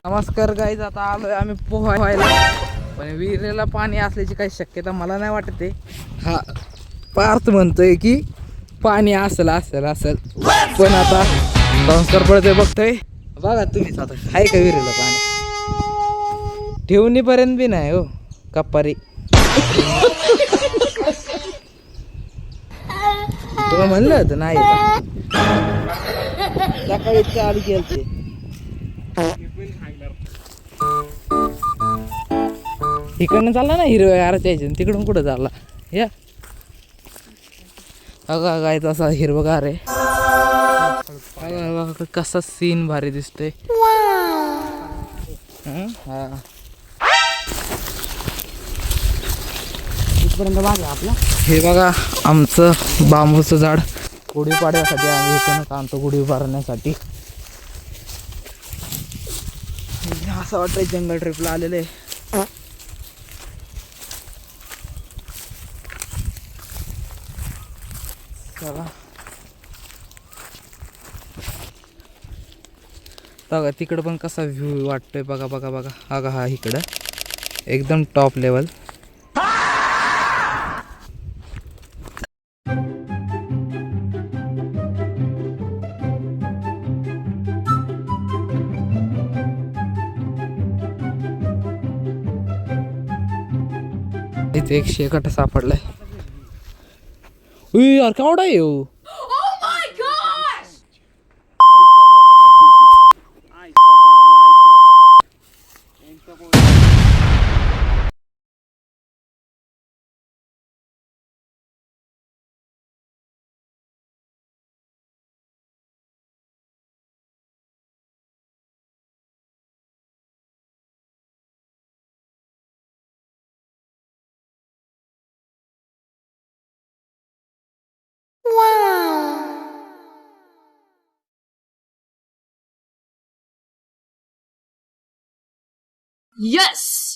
नमस्कार गाईज, आता आलोय आम्ही पोहायला. पण विहिरीला पाणी असल्याची काही शक्यता मला नाही वाटत आहे. हा पार्थ म्हणतोय की पाणी असेल असेल असेल, पण आता संस्कार पडतोय बघतोय. बघा तुम्हीच आता आहे का विहिरीला पाणी? ठेवणीपर्यंत बी नाही हो कप्पारी. तुला म्हणलं होतं नाही सकाळी चालू केलते. इकडनं चालला ना हिरव्या यायचं, तिकडून कुठं चालला या. अगा काय तसा हिरवगार आहे. बघा कसा सीन भारी दिसतोय. हा इथपर्यंत मागे आपला. हे बघा आमचं बांबूचं झाड गुढी पाडण्यासाठी आम्ही इथून आणतो, गुढी उभारण्यासाठी. असं वाटतंय जंगल ट्रिपला आलेले. चला बघा तिकडं पण कसा व्ह्यू वाटतोय. बघा बघा बघा बघा हा इकडं एकदम टॉप लेवल. इथे एक शेकट सापडलाय. यार केवढा आहे हो. Yes!